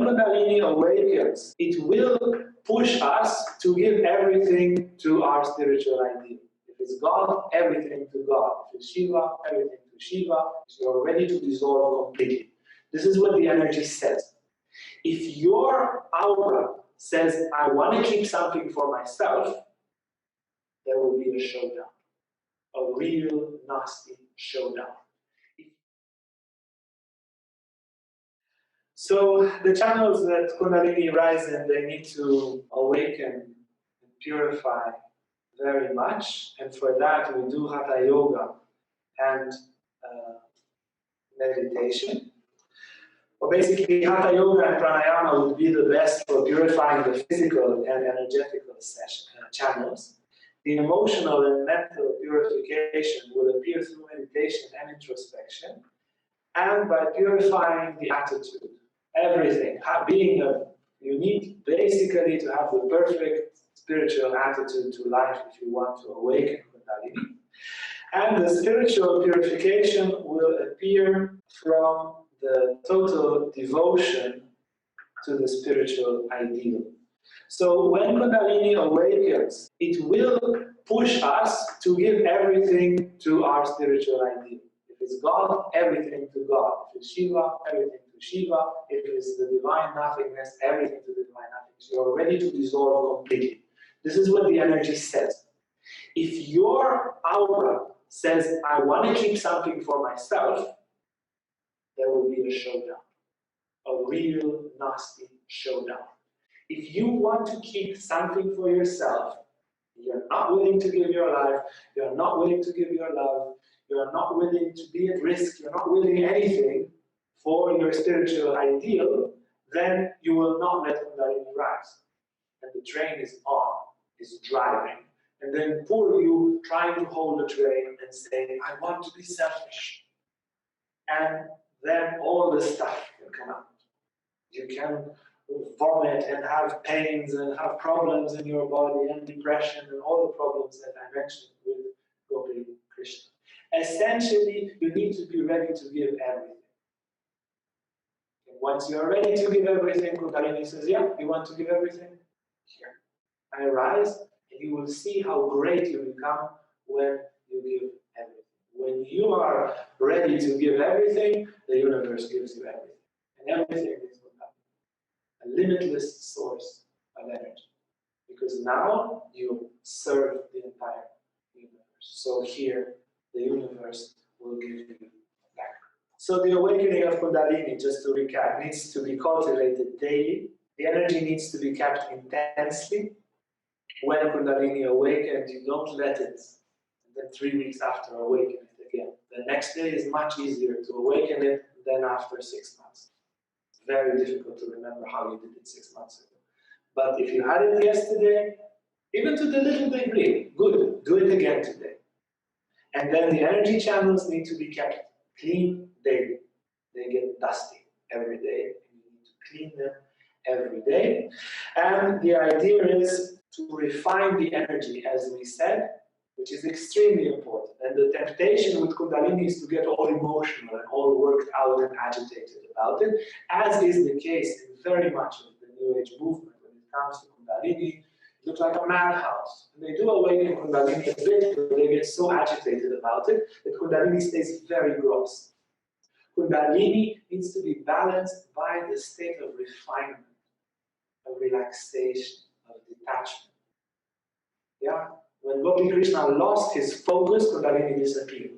Kundalini awakens, it will push us to give everything to our spiritual ideal. If it's God, everything to God. If it's Shiva, everything to Shiva. You're ready to dissolve completely. This is what the energy says. If your aura says, I want to keep something for myself, there will be a showdown. A real nasty showdown. So the channels that Kundalini rise in, they need to awaken and purify very much. And for that, we do Hatha Yoga and meditation. Well, basically, Hatha Yoga and Pranayama would be the best for purifying the physical and energetical channels. The emotional and mental purification will appear through meditation and introspection, and by purifying the attitude. Everything. You need basically to have the perfect spiritual attitude to life if you want to awaken Kundalini. And the spiritual purification will appear from the total devotion to the spiritual ideal. So when Kundalini awakens, it will push us to give everything to our spiritual ideal. If it's God, everything to God. If it's Shiva, everything to Shiva. If it's the divine nothingness, everything to the divine nothingness. You are ready to dissolve completely. This is what the energy says. If your aura says, I want to keep something for myself, there will be a showdown. A real nasty showdown. If you want to keep something for yourself, you're not willing to give your life, you're not willing to give your love, you're not willing to be at risk, you're not willing anything for your spiritual ideal, then you will not let Kundalini rise. And the train is on, is driving. And then poor you trying to hold the train and saying, I want to be selfish. And then all the stuff can come out. You can vomit and have pains and have problems in your body and depression and all the problems that I mentioned with Gopi Krishna. Essentially, you need to be ready to give everything. And once you're ready to give everything, Kundalini says, yeah, you want to give everything? Here. I rise, and you will see how great you become when you give everything. When you are ready to give everything, the universe gives you everything. And everything is a limitless source of energy. Because now you serve the entire universe. So here, the universe will give you back. So the awakening of Kundalini, just to recap, needs to be cultivated daily. The energy needs to be kept intensely. When Kundalini awakens, you don't let it, and then 3 weeks after, awaken it again. The next day is much easier to awaken it than after 6 months. Very difficult to remember how you did it 6 months ago. But if you had it yesterday, even to the little degree, good, do it again today. And then the energy channels need to be kept clean daily. They get dusty every day, and you need to clean them every day. And the idea is to refine the energy, as we said, which is extremely important. And the temptation with Kundalini is to get all emotional and all worked out and agitated about it, as is the case in very much of the New Age movement. When it comes to Kundalini, it looks like a madhouse. And they do awaken Kundalini a bit, but they get so agitated about it that Kundalini stays very gross. Kundalini needs to be balanced by the state of refinement, of relaxation, of detachment. Yeah? When Gopi Krishna lost his focus, Kundalini disappeared.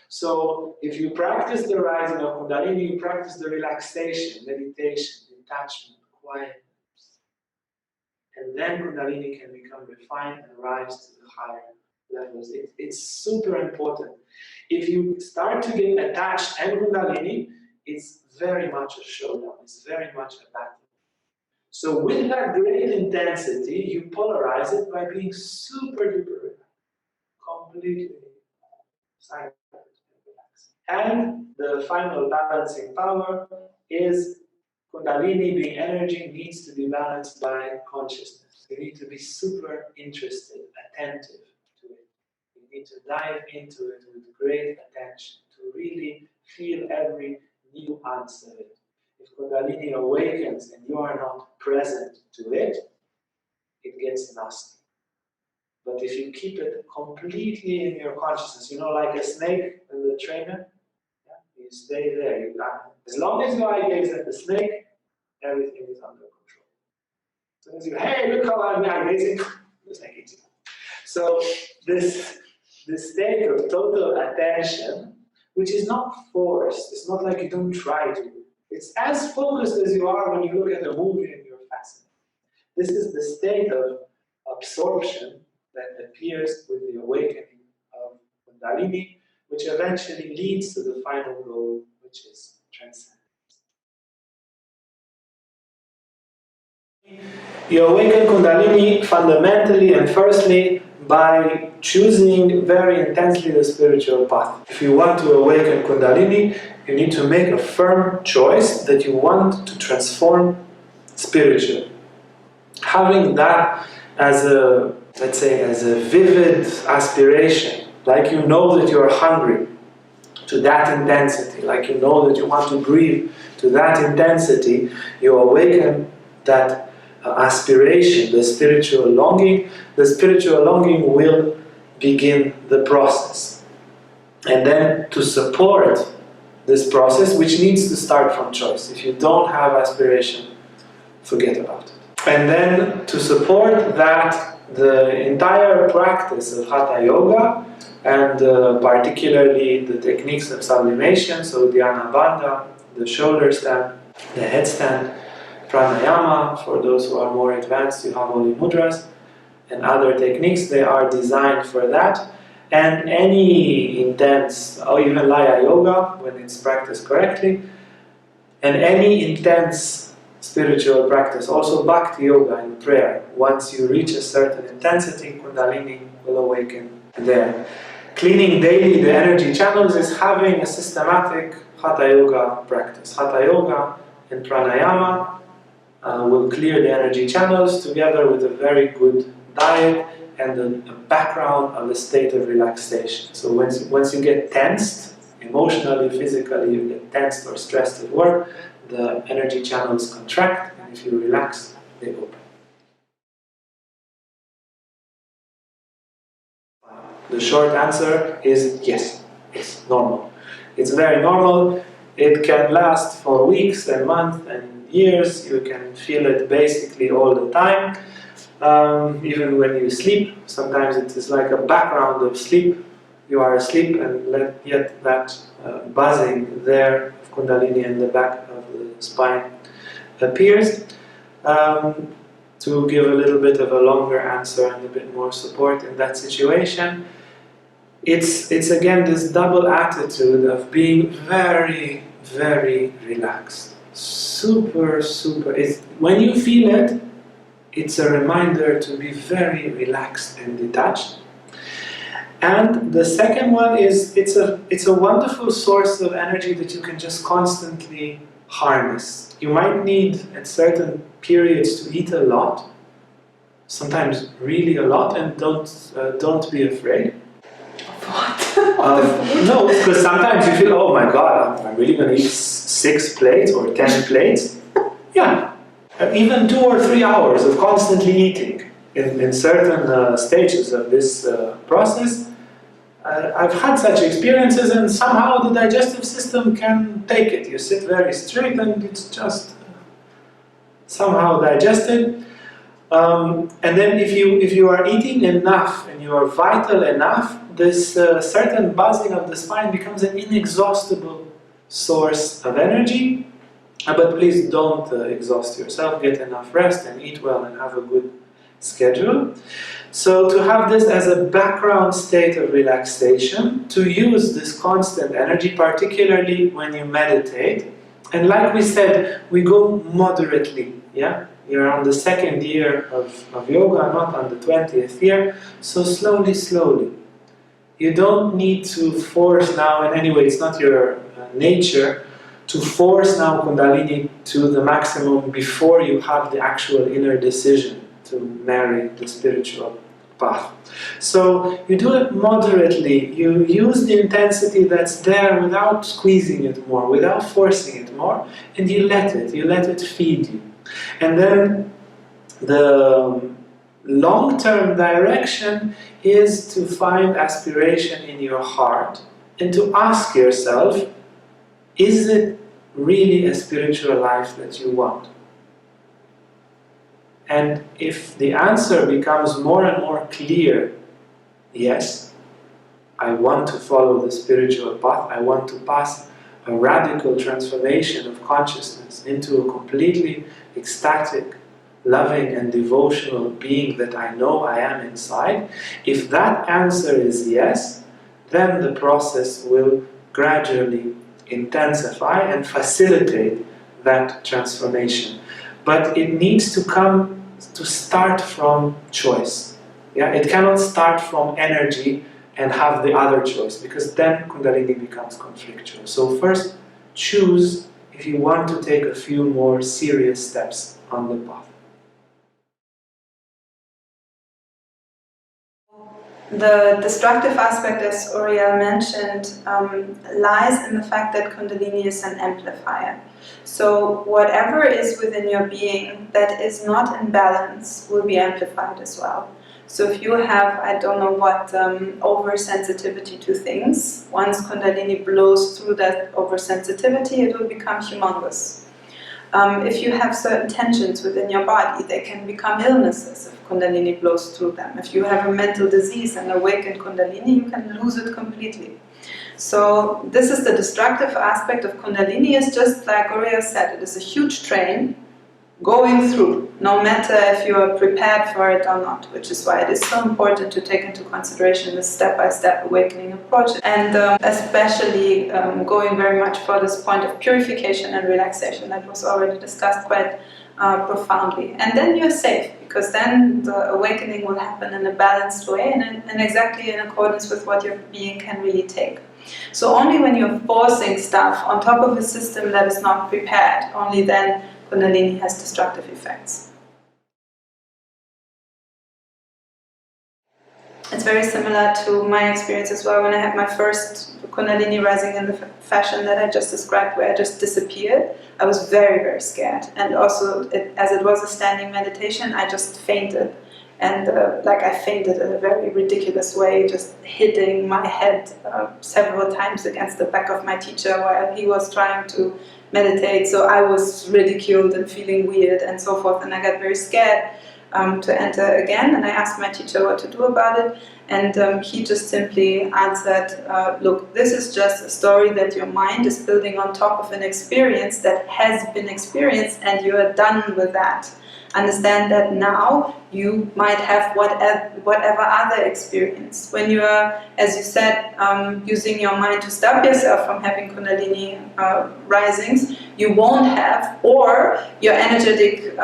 So if you practice the rising of Kundalini, you practice the relaxation, meditation, detachment, quietness. And then Kundalini can become refined and rise to the higher levels. It's super important. If you start to get attached and Kundalini, it's very much a showdown. It's very much a battle. So with that great intensity, you polarize it by being super duper relaxed, completely silent and relaxed. And the final balancing power is Kundalini, being energy, needs to be balanced by consciousness. You need to be super interested, attentive to it. You need to dive into it with great attention to really feel every nuance of it. If Kundalini awakens and you are not present to it, it gets nasty. But if you keep it completely in your consciousness, you know, like a snake in the trainer, yeah, you stay there. As long as your eye gaze at the snake, everything is under control. As soon as you, hey, look how I'm now gazing, the snake eats you. So this state of total attention, which is not forced, it's not like you don't try to. It's as focused as you are when you look at a movie and you're fascinated. This is the state of absorption that appears with the awakening of Kundalini, which eventually leads to the final goal, which is transcendence. You awaken Kundalini fundamentally and firstly by choosing very intensely the spiritual path. If you want to awaken Kundalini, you need to make a firm choice that you want to transform spiritually. Having that as a, let's say, as a vivid aspiration, like you know that you're hungry to that intensity, like you know that you want to breathe to that intensity, you awaken that aspiration, the spiritual longing. The spiritual longing will begin the process. And then to support this process, which needs to start from choice. If you don't have aspiration, forget about it. And then to support that, the entire practice of Hatha Yoga, and particularly the techniques of sublimation, so Dhyana Bandha, the shoulder stand, the headstand, pranayama, for those who are more advanced, you have holy mudras, and other techniques, they are designed for that. And any intense, or even Laya Yoga, when it's practiced correctly, and any intense spiritual practice, also Bhakti Yoga and prayer, once you reach a certain intensity, Kundalini will awaken there. Cleaning daily the energy channels is having a systematic Hatha Yoga practice. Hatha Yoga and pranayama will clear the energy channels together with a very good diet and a background of a state of relaxation. So once you get tensed, emotionally, physically, you get tensed or stressed at work, the energy channels contract, and if you relax, they open. The short answer is yes, it's normal. It's very normal. It can last for weeks and months and years. You can feel it basically all the time. Even when you sleep, sometimes it is like a background of sleep. You are asleep and yet that buzzing there of Kundalini in the back of the spine appears. To give a little bit of a longer answer and a bit more support in that situation, it's again this double attitude of being very, very relaxed. Super, when you feel it, it's a reminder to be very relaxed and detached. And the second one is, it's a wonderful source of energy that you can just constantly harness. You might need at certain periods to eat a lot, sometimes really a lot, and don't be afraid. What? No, because sometimes you feel, oh my God, I'm really going to eat 6 plates or 10 plates. Yeah. Even 2 or 3 hours of constantly eating in certain stages of this process. I've had such experiences, and somehow the digestive system can take it. You sit very straight and it's just somehow digested. And then if you are eating enough and you are vital enough, this certain buzzing of the spine becomes an inexhaustible source of energy. But please don't exhaust yourself, get enough rest and eat well and have a good schedule. So to have this as a background state of relaxation, to use this constant energy, particularly when you meditate. And like we said, we go moderately, yeah? You're on the 2nd year of yoga, not on the 20th year, so slowly. You don't need to force now, in any way, it's not your nature, to force now Kundalini to the maximum before you have the actual inner decision to marry the spiritual path. So you do it moderately, you use the intensity that's there without squeezing it more, without forcing it more, and you let it feed you. And then the long-term direction is to find aspiration in your heart and to ask yourself, is it really a spiritual life that you want? And if the answer becomes more and more clear, yes, I want to follow the spiritual path, I want to pass a radical transformation of consciousness into a completely ecstatic, loving and devotional being that I know I am inside, if that answer is yes, then the process will gradually intensify and facilitate that transformation. But it needs to start from choice. Yeah? It cannot start from energy and have the other choice, because then Kundalini becomes conflictual. So first, choose if you want to take a few more serious steps on the path. The destructive aspect, as Uriel mentioned, lies in the fact that Kundalini is an amplifier. So whatever is within your being that is not in balance will be amplified as well. So if you have, I don't know what, oversensitivity to things, once Kundalini blows through that oversensitivity, it will become humongous. If you have certain tensions within your body, they can become illnesses if Kundalini blows through them. If you have a mental disease and awaken Kundalini, you can lose it completely. So this is the destructive aspect of Kundalini. Is just like Uriel said, it is a huge train going through, no matter if you are prepared for it or not, which is why it is so important to take into consideration this step-by-step awakening approach, and especially going very much for this point of purification and relaxation that was already discussed quite profoundly. And then you're safe, because then the awakening will happen in a balanced way and exactly in accordance with what your being can really take. So only when you're forcing stuff on top of a system that is not prepared, only then Kundalini has destructive effects. It's very similar to my experience as well when I had my first Kundalini rising in the fashion that I just described, where I just disappeared. I was very, very scared. And also, as it was a standing meditation, I just fainted. And I fainted in a very ridiculous way, just hitting my head several times against the back of my teacher while he was trying to meditate. So I was ridiculed and feeling weird and so forth, and I got very scared to enter again, and I asked my teacher what to do about it, and he just simply answered, look, this is just a story that your mind is building on top of an experience that has been experienced, and you are done with that. Understand that now you might have whatever other experience. When you are, as you said, using your mind to stop yourself from having Kundalini risings, you won't have, or your energetic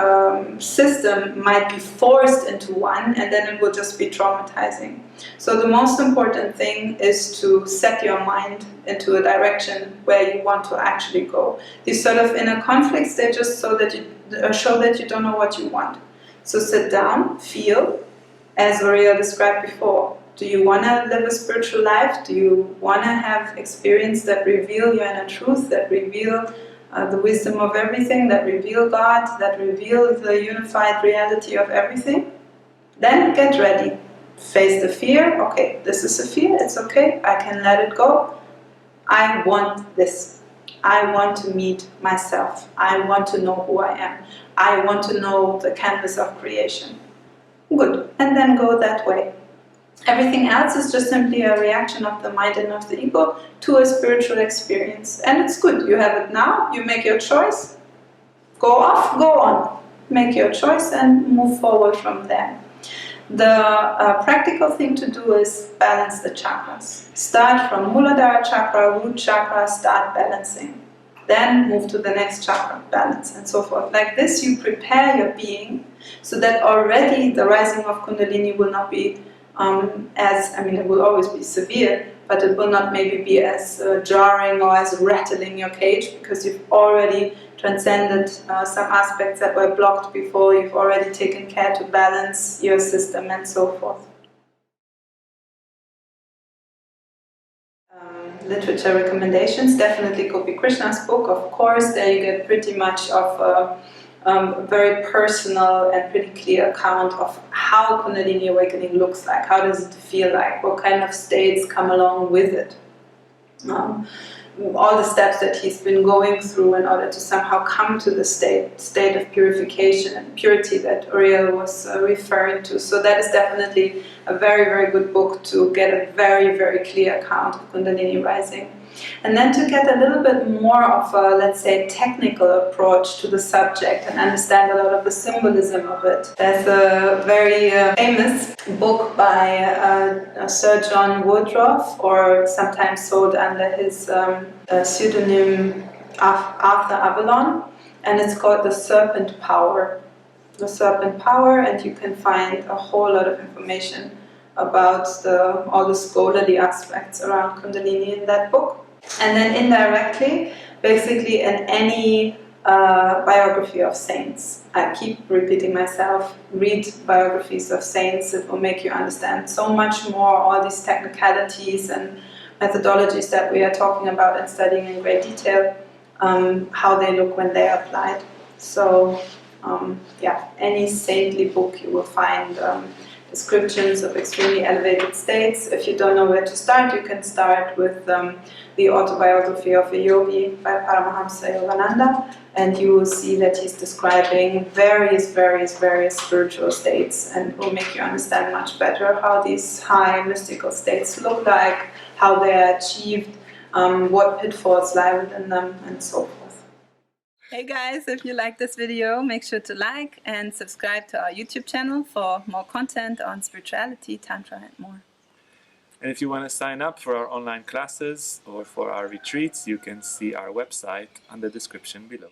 system might be forced into one, and then it will just be traumatizing. So the most important thing is to set your mind into a direction where you want to actually go. These sort of inner conflicts, they're just so that you show that you don't know what you want. So sit down, feel, as Uriel described before. Do you want to live a spiritual life? Do you want to have experience that reveal your inner truth, that reveal the wisdom of everything, that reveal God, that reveal the unified reality of everything? Then get ready. Face the fear. Okay, this is a fear, it's okay, I can let it go. I want this. I want to meet myself. I want to know who I am. I want to know the canvas of creation. Good. And then go that way. Everything else is just simply a reaction of the mind and of the ego to a spiritual experience. And it's good. You have it now. You make your choice. Go off, go on. Make your choice and move forward from there. The practical thing to do is balance the chakras. Start from Muladhara chakra, root chakra, start balancing. Then move to the next chakra, balance, and so forth. Like this, you prepare your being so that already the rising of Kundalini will not be it will always be severe, but it will not maybe be as jarring or as rattling your cage, because you've already transcended some aspects that were blocked before, you've already taken care to balance your system and so forth. literature recommendations, definitely Gopi Krishna's book, of course. There you get pretty much of a very personal and pretty clear account of how Kundalini awakening looks like, how does it feel like, what kind of states come along with it. All the steps that he's been going through in order to somehow come to the state of purification and purity that Uriel was referring to. So that is definitely a very, very good book to get a very, very clear account of Kundalini rising. And then to get a little bit more of a, let's say, technical approach to the subject and understand a lot of the symbolism of it. There's a very famous book by Sir John Woodruff, or sometimes sold under his pseudonym Arthur Avalon, and it's called The Serpent Power. The Serpent Power, and you can find a whole lot of information about all the scholarly aspects around Kundalini in that book. And then indirectly, basically in any biography of saints. I keep repeating myself, read biographies of saints. It will make you understand so much more all these technicalities and methodologies that we are talking about and studying in great detail, how they look when they are applied. So yeah, any saintly book you will find descriptions of extremely elevated states. If you don't know where to start, you can start with the autobiography of a yogi by Paramahamsa Yogananda, and you will see that he's describing various spiritual states, and will make you understand much better how these high mystical states look like, how they are achieved, what pitfalls lie within them, and so forth. Hey guys, if you like this video, make sure to like and subscribe to our YouTube channel for more content on spirituality, Tantra and more. And if you want to sign up for our online classes or for our retreats, you can see our website on the description below.